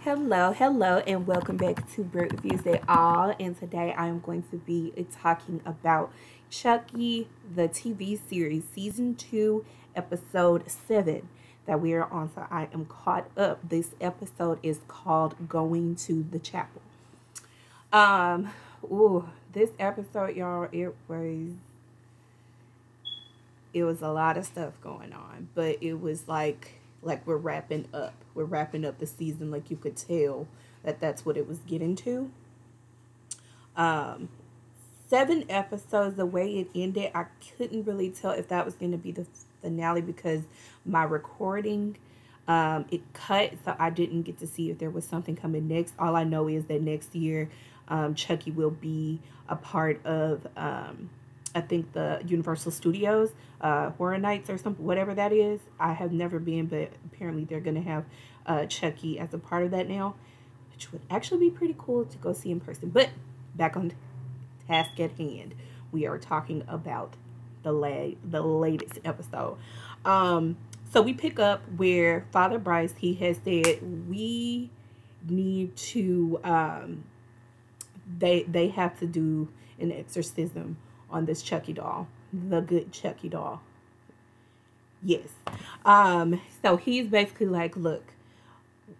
Hello, and welcome back to Bird Reviews They All. And today I am going to be talking about Chucky, the TV series, season 2, episode 7 that we are on. So I am caught up. This episode is called Going to the Chapel. This episode, y'all, it was a lot of stuff going on, but it was like we're wrapping up. We're wrapping up the season. Like you could tell that that's what it was getting to. Um, 7 episodes. The way it ended, I couldn't really tell if that was going to be the finale because my recording it cut, so I didn't get to see if there was something coming next. All I know is that next year, Chucky will be a part of I think the Universal Studios Horror Nights or something, whatever that is. I have never been, but apparently they're gonna have Chucky as a part of that now, which would actually be pretty cool to go see in person. But back on task at hand, we are talking about the latest episode. So we pick up where Father Bryce, he has said we need to they have to do an exorcism on this Chucky doll, the good Chucky doll. Yes. So he's basically like, look,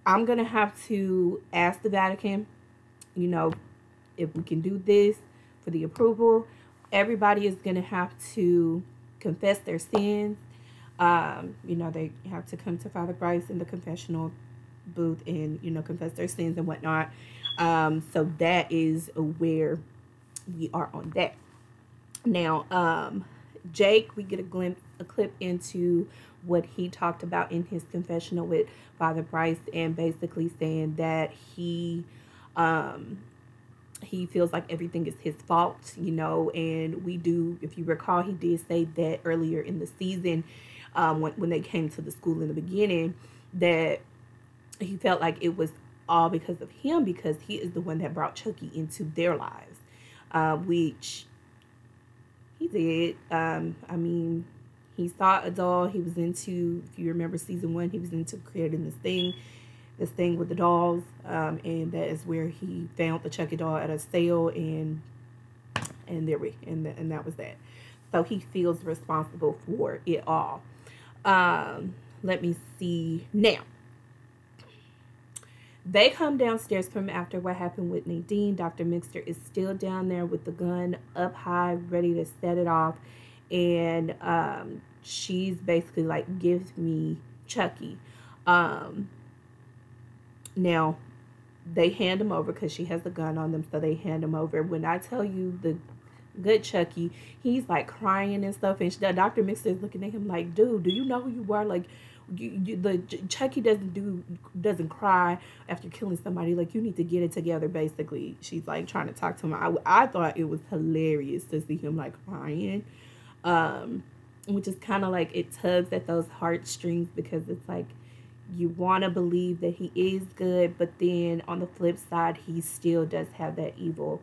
I'm gonna have to ask the Vatican, you know, if we can do this for the approval. Everybody is gonna have to confess their sins. They have to come to Father Bryce in the confessional booth and, confess their sins and whatnot. So that is where we are on that. Now, Jake, we get a clip into what he talked about in his confessional with Father Bryce, and basically saying that he feels like everything is his fault, and we do, if you recall, he did say that earlier in the season, when they came to the school in the beginning, that he felt like it was all because of him, because he is the one that brought Chucky into their lives, which he did. He saw a doll. He was into, if you remember season 1, he was into creating this thing with the dolls, and that is where he found the Chucky doll at a sale, and that was that. So he feels responsible for it all. Let me see. Now, they come downstairs from after what happened with Nadine. Dr. Mixter is still down there with the gun up high, ready to set it off. And she's basically like, give me Chucky. Now, they hand him over because she has the gun on them, so they hand him over. When I tell you the good Chucky, he's like crying and stuff, and Dr. Mixter is looking at him like, dude, do you know who you are? Like, the Chucky doesn't cry after killing somebody. Like, you need to get it together. Basically, she's like trying to talk to him. I thought it was hilarious to see him like crying, which is kind of like, it tugs at those heartstrings, because it's like you want to believe that he is good, but then on the flip side, he still does have that evil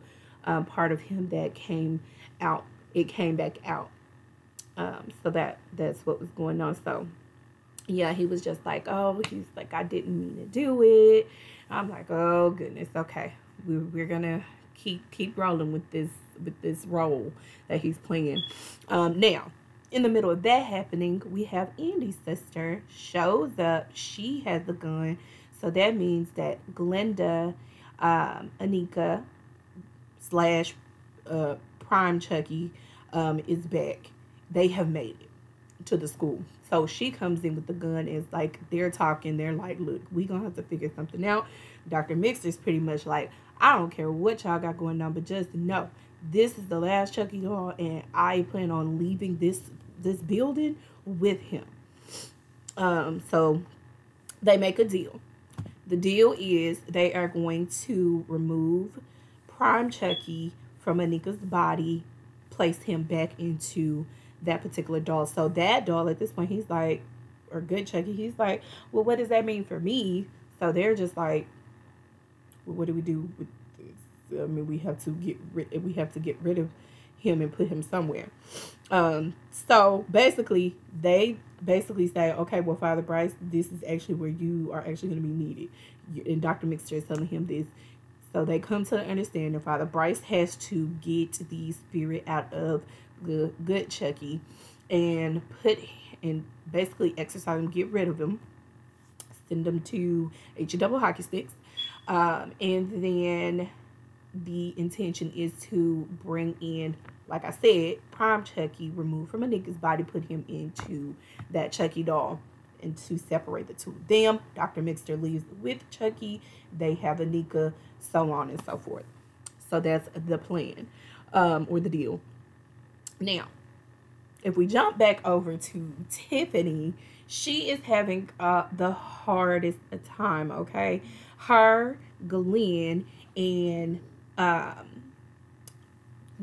part of him that came out. It came back out. So that's what was going on. So yeah, he was just like, oh, he's like, I didn't mean to do it. I'm like, oh goodness, okay, we're gonna keep rolling with this role that he's playing. Now, in the middle of that happening, we have Andy's sister shows up. She has the gun, so that means that Glenda, Anika slash Prime Chucky, is back. They have made it to the school. So she comes in with the gun, and it's like they're talking. They're like, look, we gonna have to figure something out. Dr. Mixer's pretty much like, I don't care what y'all got going on, but just know this is the last Chucky doll, and I plan on leaving this building with him. So they make a deal. The deal is they are going to remove Prime Chucky from Anika's body, place him back into that particular doll. So that doll at this point, he's like, or good Chucky, he's like, well, what does that mean for me? So they're just like, well, what do we do with this? I mean, we have to get rid of him and put him somewhere. So basically, they basically say, okay, well, Father Bryce, this is actually where you are actually going to be needed. And Dr. Mixter is telling him this. So they come to the understanding Father Bryce has to get the spirit out of the good Chucky and basically exorcise him, get rid of him, send them to double hockey sticks. And then the intention is to bring in, like I said, prime Chucky, removed from a nigga's body, put him into that Chucky doll, and to separate the two of them. Dr. Mixter leaves with Chucky. They have Anika, so on and so forth. So that's the plan, or the deal. Now, if we jump back over to Tiffany, she is having the hardest time, okay? Her, Glen, and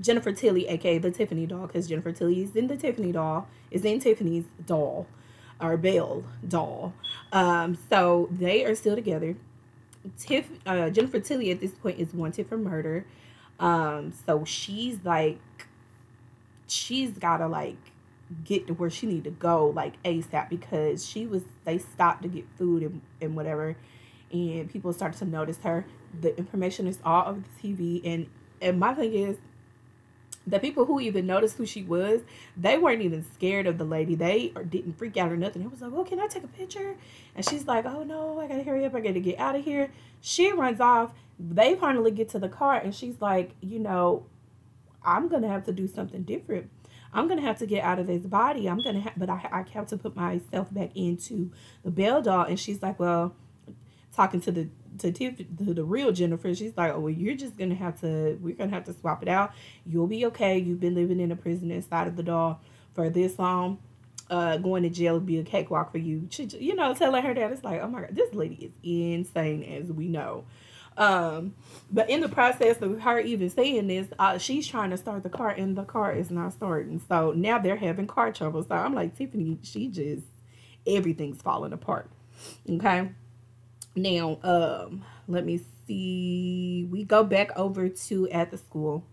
Jennifer Tilly, aka the Tiffany doll, because Jennifer Tilly is in the Tiffany doll, is in Tiffany's doll, or Belle doll. So they are still together. Jennifer Tilly at this point is wanted for murder. So she's gotta like get to where she need to go like ASAP, because they stopped to get food and whatever, and people started to notice her. The information is all over the TV, and my thing is, the people who even noticed who she was, they weren't even scared of the lady. They didn't freak out or nothing. It was like, oh, can I take a picture? And she's like, oh no, I gotta hurry up, I gotta get out of here. She runs off. They finally get to the car, and she's like, I'm gonna have to do something different. I'm gonna have to get out of this body. But I have to put myself back into the Belle doll. And she's like, well, talking to the real Jennifer, she's like, oh, well, we're gonna have to swap it out. You'll be okay. You've been living in a prison inside of the doll for this long. Going to jail would be a cakewalk for you. She, telling her that, it's like, oh my God, this lady is insane, as we know. But in the process of her even saying this, she's trying to start the car, and the car is not starting. So now they're having car trouble. So I'm like, Tiffany, everything's falling apart. Okay. Now, let me see. We go back over to at the school.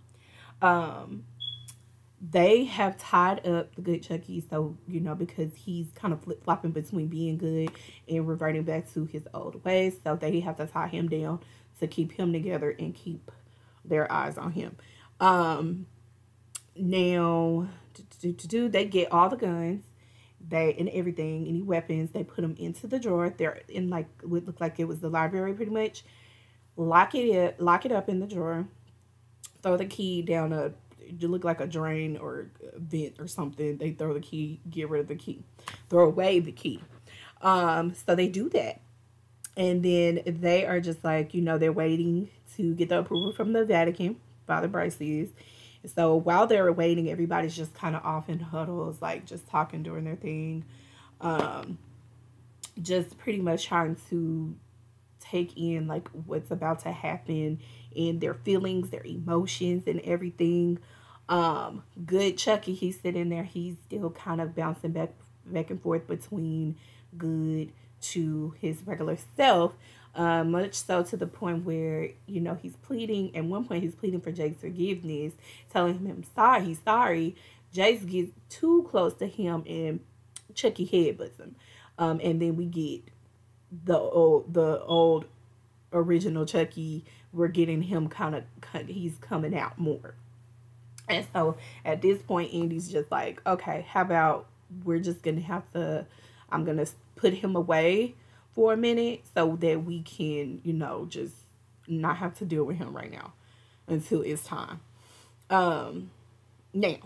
They have tied up the good Chucky, so, because he's kind of flip-flopping between being good and reverting back to his old ways. So they have to tie him down to keep him together and keep their eyes on him. Now, they get all the guns. And everything, any weapons, they put them into the drawer. They're in what looked like it was the library pretty much. Lock it up in the drawer. Throw the key down it look like a drain or a vent or something. They throw the key, get rid of the key, throw away the key. So they do that. And then they are just like, they're waiting to get the approval from the Vatican. Father Bryce is. So while they're waiting, everybody's just kind of off in huddles, like just talking, doing their thing. Just pretty much trying to take in like what's about to happen and their feelings, their emotions and everything. Good Chucky, he's sitting there. He's still kind of bouncing back and forth between good to his regular self. Much so to the point where, he's pleading. At one point, he's pleading for Jake's forgiveness, telling him he's sorry. Jake gets too close to him, and Chucky headbutts him. And then we get the old original Chucky. We're getting him he's coming out more. And so at this point, Andy's just like, okay, how about we're just going to I'm going to put him away for a minute so that we can, just not have to deal with him right now until it's time. Now,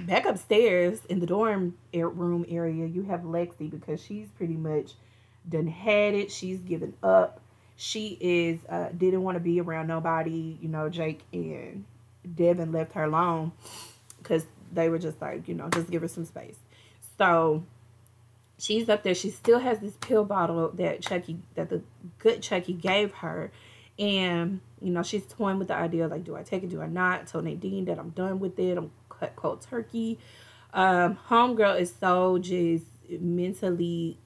back upstairs in the dorm room area, you have Lexi, because she's pretty much done had it. She's given up. She didn't want to be around nobody. Jake and Devin left her alone because they were just like, just give her some space. So she's up there. She still has this pill bottle that the good Chucky gave her. And, she's toying with the idea, like, do I take it? Do I not? Tell Nadine that I'm done with it. I'm cut cold turkey. Homegirl is so just mentally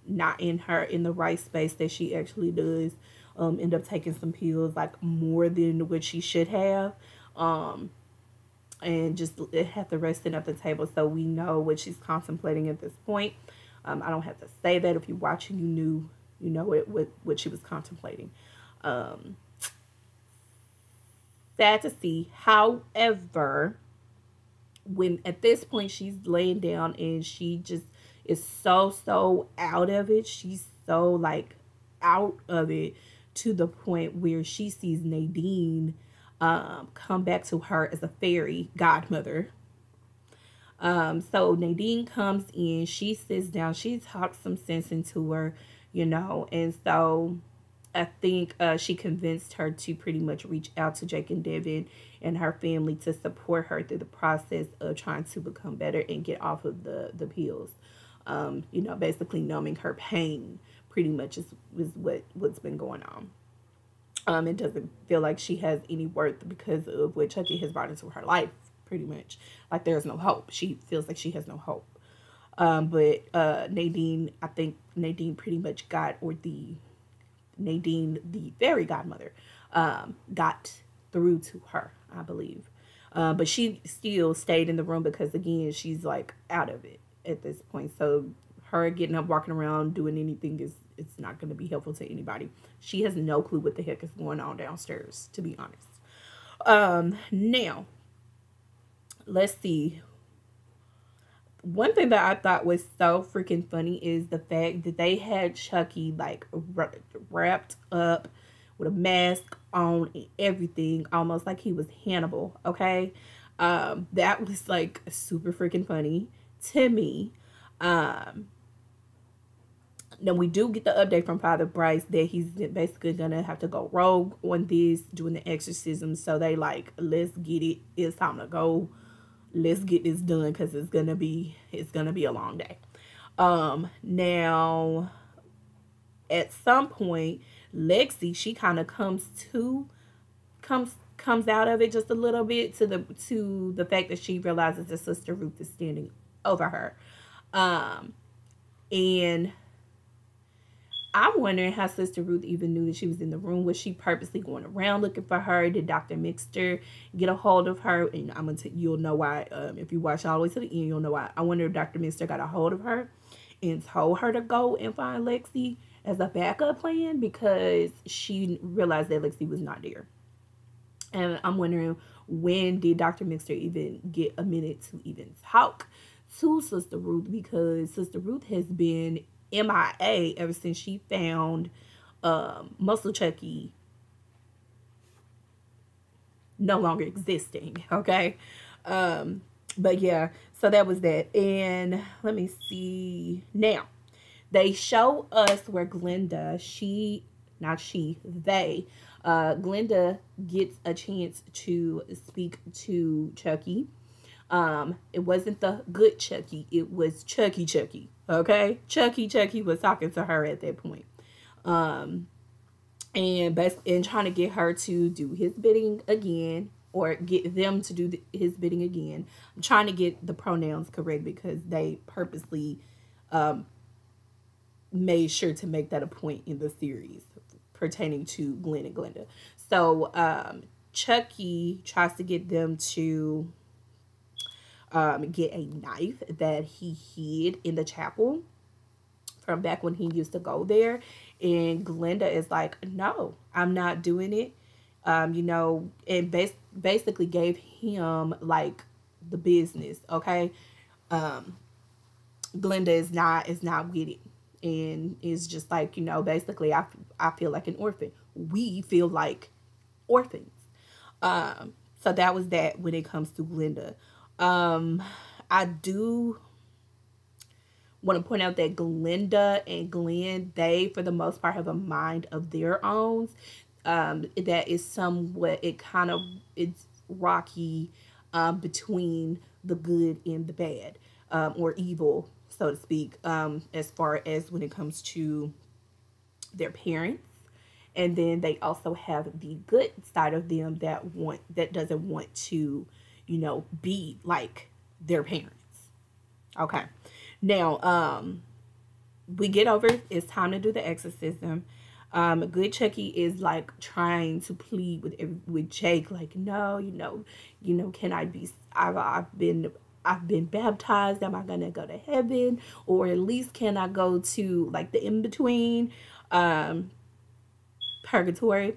not in the right space that she actually does end up taking some pills, like more than what she should have. and just have the resting at the table so we know what she's contemplating at this point. I don't have to say that. If you're watching, you know what she was contemplating. Sad to see. However, when at this point she's laying down and she just is so out of it. She's so like out of it to the point where she sees Nadine come back to her as a fairy godmother. So Nadine comes in, she sits down, she talks some sense into her, and so I think she convinced her to pretty much reach out to Jake and Devin and her family to support her through the process of trying to become better and get off of the pills. Basically numbing her pain pretty much is what's been going on. It doesn't feel like she has any worth because of what Chucky has brought into her life, pretty much. Like there's no hope. She feels like she has no hope. But Nadine, I think Nadine pretty much Nadine, the fairy godmother, got through to her, I believe. But she still stayed in the room because, again, she's like out of it at this point. So her getting up, walking around, doing anything it's not going to be helpful to anybody. She has no clue what the heck is going on downstairs, to be honest. Now, let's see. One thing that I thought was so freaking funny is the fact that they had Chucky like wrapped up with a mask on and everything, almost like he was Hannibal. Okay, that was like super freaking funny to me. Now we do get the update from Father Bryce that he's basically gonna have to go rogue on this, doing the exorcism. So they like, let's get it. It's time to go. Let's get this done because it's gonna be a long day. Now at some point, Lexi, she kind of comes out of it just a little bit to the fact that she realizes that Sister Ruth is standing over her, and I'm wondering how Sister Ruth even knew that she was in the room. Was she purposely going around looking for her? Did Dr. Mixter get a hold of her? And you'll know why. If you watch all the way to the end, you'll know why. I wonder if Dr. Mixter got a hold of her and told her to go and find Lexi as a backup plan because she realized that Lexi was not there. And I'm wondering, when did Dr. Mixter even get a minute to even talk to Sister Ruth? Because Sister Ruth has been MIA ever since she found Muscle Chucky no longer existing. Okay, but yeah, so that was that. And let me see. Now they show us where Glenda, Glenda gets a chance to speak to Chucky. It wasn't the good Chucky, it was Chucky. Okay, Chucky was talking to her at that point, and trying to get her to do his bidding again, or get them to do his bidding again. I'm trying to get the pronouns correct because they purposely made sure to make that a point in the series pertaining to Glen and Glenda. So Chucky tries to get them to get a knife that he hid in the chapel from back when he used to go there, and Glenda is like, no, I'm not doing it. And basically gave him like the business. Okay, Glenda is not with it, and is just like, basically I feel like an orphan. We feel like orphans. So that was that when it comes to Glenda. I do want to point out that Glenda and Glen, they for the most part have a mind of their own. That is somewhat, it's rocky between the good and the bad, or evil, so to speak, as far as when it comes to their parents. And then they also have the good side of them that doesn't want to, be like their parents. Okay. Now, we get over, it's time to do the exorcism. Good Chucky is like trying to plead with Jake, like, no, can I be? I've been baptized. Am I gonna go to heaven, or at least can I go to like the in between, purgatory?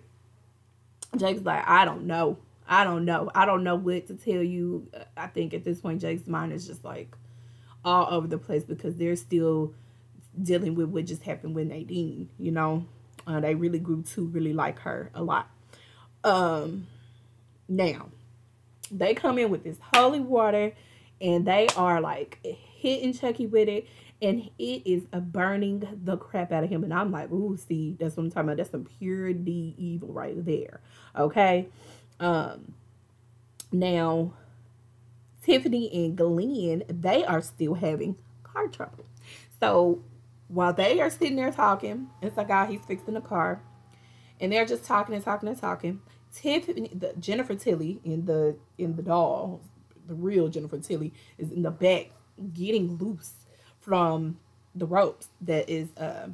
Jake's like, I don't know. I don't know. I don't know what to tell you. I think at this point, Jake's mind is just like all over the place because they're still dealing with what just happened with Nadine. They really grew to really like her a lot. Now they come in with this holy water, and they are like hitting Chucky with it, and it is burning the crap out of him. And I'm like, ooh, see, that's what I'm talking about. That's some pure D evil right there. Okay. Now Tiffany and Glen, they are still having car trouble. So while they are sitting there talking, it's a guy, he's fixing the car, and they're just talking and talking and talking. Tiffany, Jennifer Tilly in the doll, the real Jennifer Tilly, is in the back getting loose from the ropes that is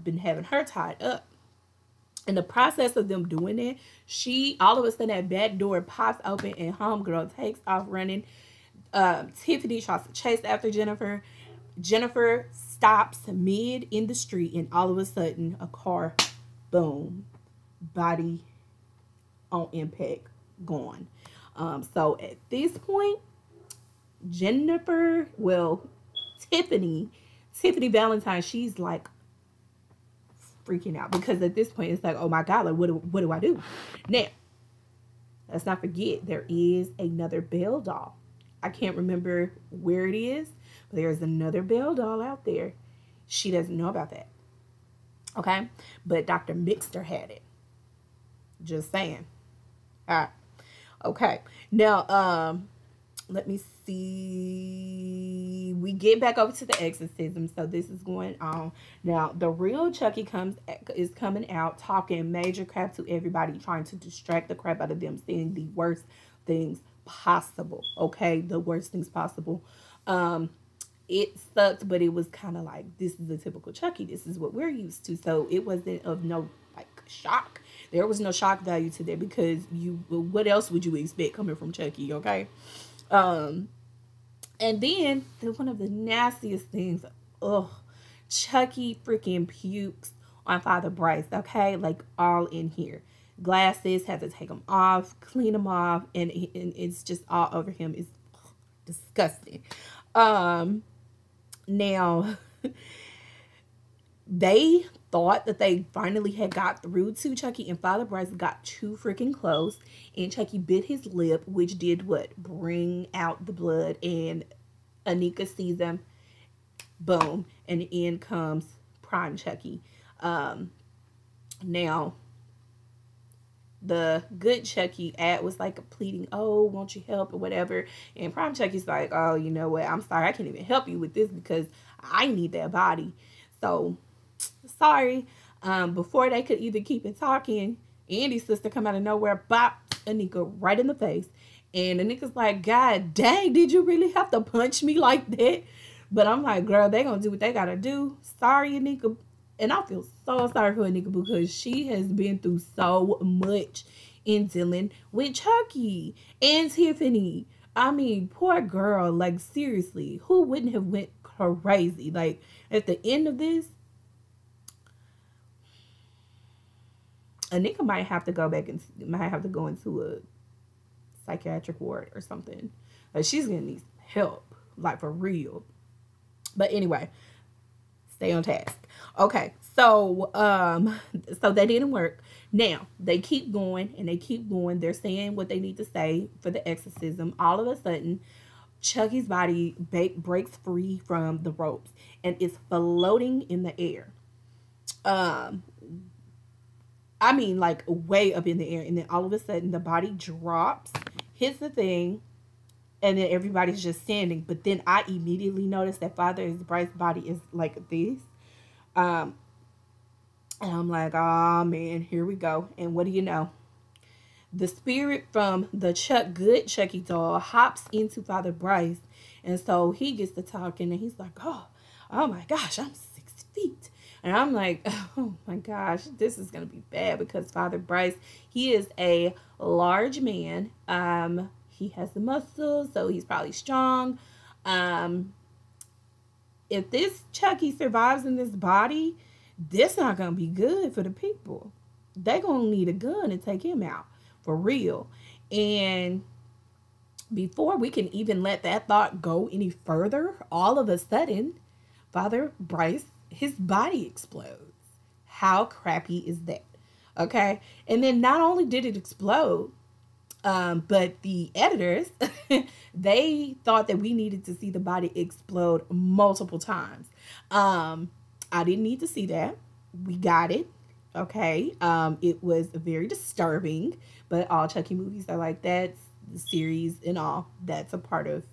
been having her tied up. In the process of them doing it, all of a sudden that back door pops open and homegirl takes off running. Tiffany tries to chase after Jennifer. Jennifer stops mid in the street, and all of a sudden a car, boom, body on impact, gone. So at this point, Tiffany Valentine, she's like freaking out because at this point it's like, oh my God, like what do I do? Now, let's not forget there is another Belle doll. I can't remember where it is, but there's another Belle doll out there. She doesn't know about that. Okay? But Dr. Mixter had it. Just saying. All right. Okay. Now, let me see. We get back over to the exorcism. So this is going on. Now, the real Chucky is coming out talking major crap to everybody, trying to distract the crap out of them, saying the worst things possible. Okay? The worst things possible. It sucked, but it was kind of like, this is a typical Chucky. This is what we're used to. So it wasn't of no like shock. There was no shock value to that because what else would you expect coming from Chucky? Okay. And then one of the nastiest things, Chucky freaking pukes on Father Bryce. Okay. Like all in here. Glasses, had to take them off, clean them off, and it's just all over him. It's disgusting. Now, they thought that they finally had got through to Chucky, and Father Bryce got too freaking close, and Chucky bit his lip, which did what? Bring out the blood, and Anika sees him. Boom. And in comes Prime Chucky. Now, the good Chucky was like pleading, oh, won't you help or whatever, and Prime Chucky's like, oh, you know what, I'm sorry, I can't even help you with this because I need that body. So sorry. Before they could either keep it talking, Andy's sister come out of nowhere, bop Anika right in the face, and Anika's like, God dang, did you really have to punch me like that? But I'm like, girl, they gonna do what they gotta do. Sorry, Anika. And I feel so sorry for Anika because she has been through so much in dealing with Chucky and Tiffany. I mean, poor girl. Like, seriously, who wouldn't have went crazy? Like, at the end of this, Anika might have to go back and might have to go into a psychiatric ward or something. Like, she's gonna need help, like, for real. But anyway, stay on task. Okay, so so that didn't work. Now they keep going and they keep going. They're saying what they need to say for the exorcism. All of a sudden, Chucky's body breaks free from the ropes and is floating in the air. I mean, like way up in the air, and then all of a sudden the body drops, hits the thing, and then everybody's just standing. But then I immediately noticed that Father Bryce's body is like this. And I'm like, oh man, here we go. And what do you know? The spirit from the good Chucky doll hops into Father Bryce. And so he gets to talking and he's like, oh my gosh, I'm 6 feet. And I'm like, oh my gosh, this is gonna be bad because Father Bryce, he is a large man. He has the muscles, so he's probably strong. Um, if this Chucky survives in this body, this not gonna be good for the people. They gonna need a gun to take him out for real. And before we can even let that thought go any further, all of a sudden, Father Bryce, his body explodes. How crappy is that? Okay. And then not only did it explode, but the editors, they thought that we needed to see the body explode multiple times. I didn't need to see that. We got it. Okay. It was very disturbing, but all Chucky movies are like that. The series and all, that's a part of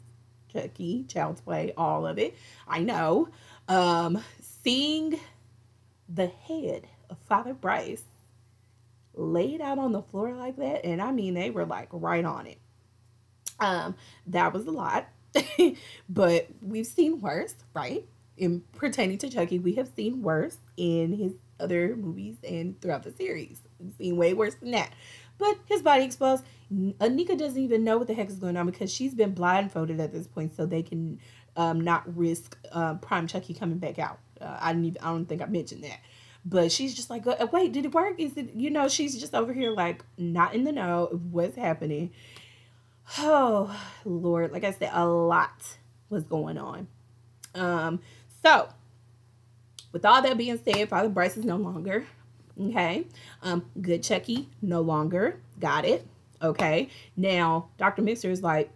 Chucky, Child's Play, all of it. I know. Seeing the head of Father Bryce laid out on the floor like that, and I mean they were like right on it. That was a lot. But we've seen worse, right? In pertaining to Chucky, we have seen worse in his other movies and throughout the series. We've seen way worse than that. But his body exposed. Anika doesn't even know what the heck is going on because she's been blindfolded at this point, so they can not risk Prime Chucky coming back out. I don't think I mentioned that. But she's just like, wait, did it work? Is it, she's just over here like not in the know of what's happening. Oh, Lord. Like I said, a lot was going on. So, with all that being said, Father Bryce is no longer. Okay. Good Chucky, no longer. Got it. Okay. Now, Dr. Mixer is like,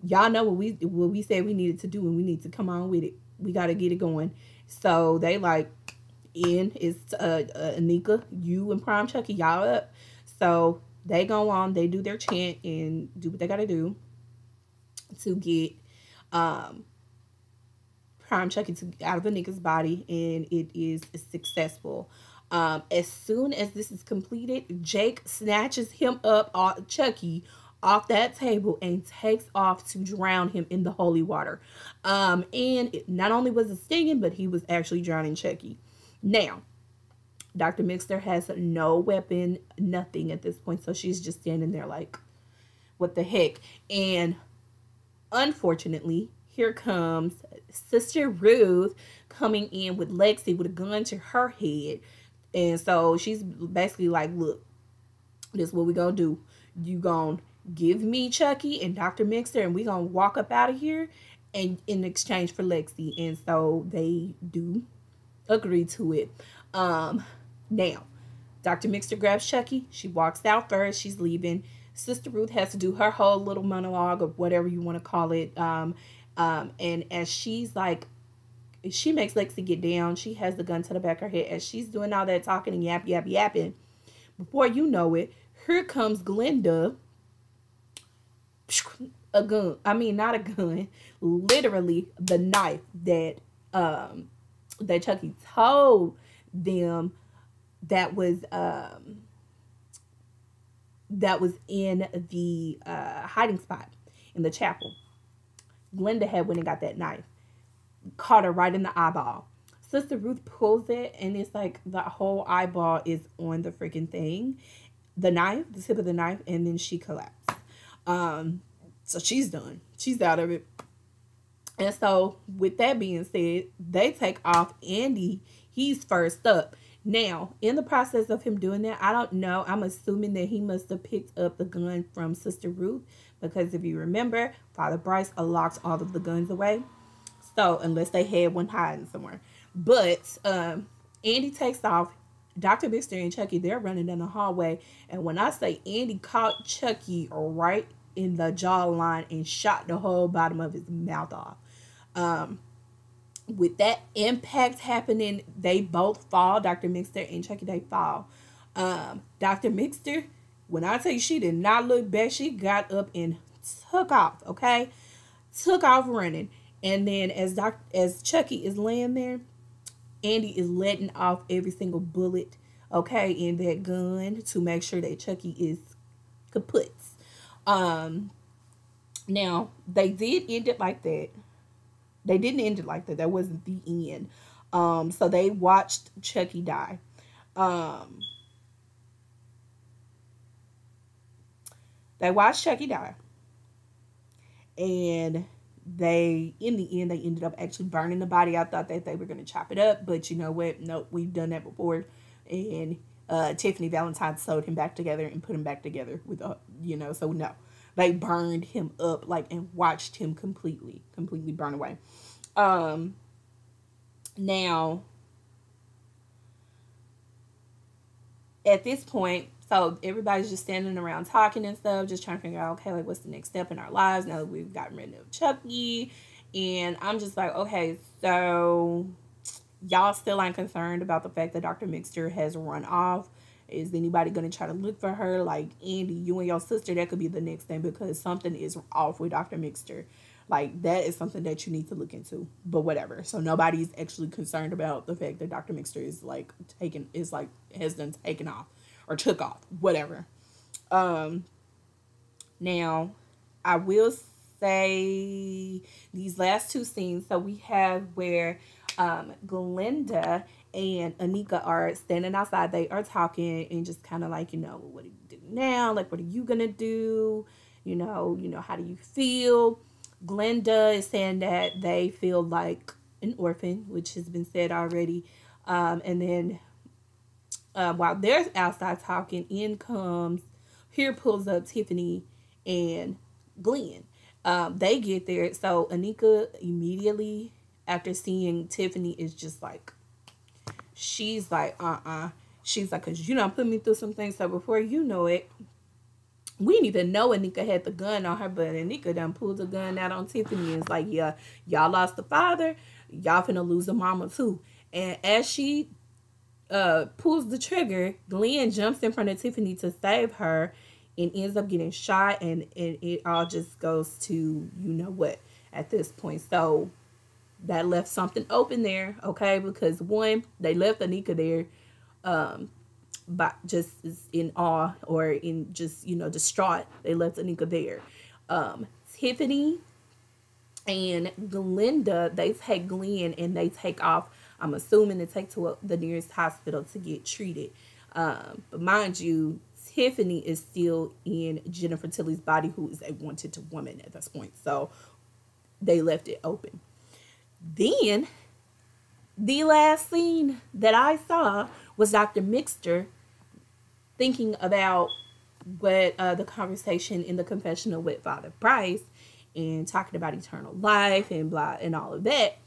y'all know what we said we needed to do, and we need to come on with it. We got to get it going. So, they like, it's Anika, you and Prime Chucky, y'all up. So, they go on, they do their chant and do what they got to do to get Prime Chucky out of Anika's body, and it is successful. As soon as this is completed, Jake snatches him up, Chucky, off that table and takes off to drown him in the holy water. And it not only was it stinging, but he was actually drowning Chucky. Now, Dr. Mixter has no weapon, nothing at this point, so she's just standing there like, what the heck? And unfortunately, here comes Sister Ruth coming in with Lexi with a gun to her head. And so she's basically like, look, this is what we gonna do. You gonna give me Chucky and Dr. Mixer, and we gonna walk up out of here and in exchange for Lexi. And so they do agree to it. Now, Dr. Mixer grabs Chucky. She walks out first. She's leaving. Sister Ruth has to do her whole little monologue of whatever you want to call it. And as she's like, she makes Lexi get down. She has the gun to the back of her head. As she's doing all that talking and yapping, before you know it, here comes Glenda. A gun. I mean, not a gun. Literally the knife that Chucky told them that was in the hiding spot in the chapel. Glenda had went and got that knife, caught her right in the eyeball. Sister Ruth pulls it, and it's like the whole eyeball is on the freaking thing, the knife, the tip of the knife, and then she collapsed. So she's done. She's out of it. And so, with that being said, they take off Andy. He's first up. Now, in the process of him doing that, I don't know. I'm assuming that he must have picked up the gun from Sister Ruth. Because if you remember, Father Bryce locked all of the guns away. So, unless they had one hiding somewhere. But, Andy takes off. Dr. Mixter and Chucky, they're running down the hallway. And when I say Andy caught Chucky right in the jawline and shot the whole bottom of his mouth off. With that impact happening, they both fall. Dr. Mixter and Chucky, they fall. Dr. Mixter, when I tell you she did not look back, she got up and took off, okay? Took off running. And then as Chucky is laying there, Andy is letting off every single bullet, okay, in that gun to make sure that Chucky is kaput. Now, they did end it like that. They didn't end it like that. That wasn't the end. So they watched Chucky die. Um, they watched Chucky die, and they, in the end, they ended up actually burning the body. I thought that they were going to chop it up, but you know what? Nope, we've done that before. And Tiffany Valentine sewed him back together and put him back together with a, so no, they burned him up, like, and watched him completely burn away. Now, at this point, so everybody's just standing around talking and stuff, just trying to figure out, okay, like, what's the next step in our lives now that we've gotten rid of Chucky. And I'm just like, okay, so y'all still ain't concerned about the fact that Dr. Mixter has run off. Is anybody going to try to look for her? Like, Andy, you and your sister, that could be the next thing, because something is off with Dr. Mixter. Like, that is something that you need to look into. But whatever. So nobody's actually concerned about the fact that Dr. Mixter is like has done taken off or took off. Whatever. Now, I will say these last two scenes. So we have where Glenda and Anika are standing outside. They are talking and just kind of like, what do you do now? Like, what are you gonna do? How do you feel? Glenda is saying that they feel like an orphan, which has been said already. And then while they're outside talking, here pulls up Tiffany and Glen. They get there. So Anika immediately, after seeing Tiffany, is just like, she's like, She's like, because you done put me through some things. So before you know it, we didn't even know Anika had the gun on her, but Anika done pulled the gun out on Tiffany and it's like, yeah, y'all lost the father, y'all finna lose the mama too. And as she pulls the trigger, Glen jumps in front of Tiffany to save her and ends up getting shot, and it all just goes to what at this point. So that left something open there, okay? Because one, they left Anika there but just in awe or in just distraught. They left Anika there. Tiffany and Glenda, they take Glen and they take off. I'm assuming they take to the nearest hospital to get treated. But mind you, Tiffany is still in Jennifer Tilly's body, who is a wanted woman at this point. So they left it open. Then the last scene that I saw was Dr. Mixter thinking about what the conversation in the confessional with Father Bryce and talking about eternal life and blah and all of that.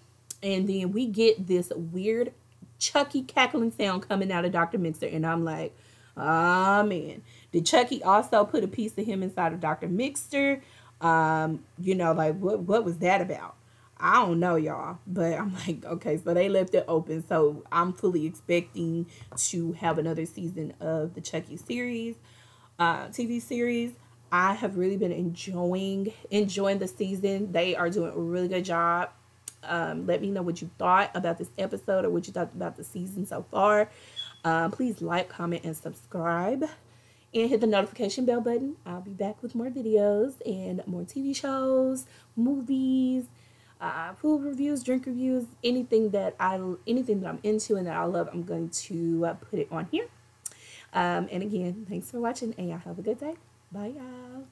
And then we get this weird Chucky cackling sound coming out of Dr. Mixter. And I'm like, oh man, did Chucky also put a piece of him inside of Dr. Mixter? Like what was that about? I don't know, y'all, but I'm like, okay, so they left it open. So I'm fully expecting to have another season of the Chucky series, TV series. I have really been enjoying the season. They are doing a really good job. Let me know what you thought about this episode or what you thought about the season so far. Please like, comment, and subscribe. And hit the notification bell button. I'll be back with more videos and more TV shows, movies, food reviews, drink reviews, anything that I'm into and that I love, I'm going to put it on here. And again, thanks for watching, and y'all have a good day. Bye, y'all.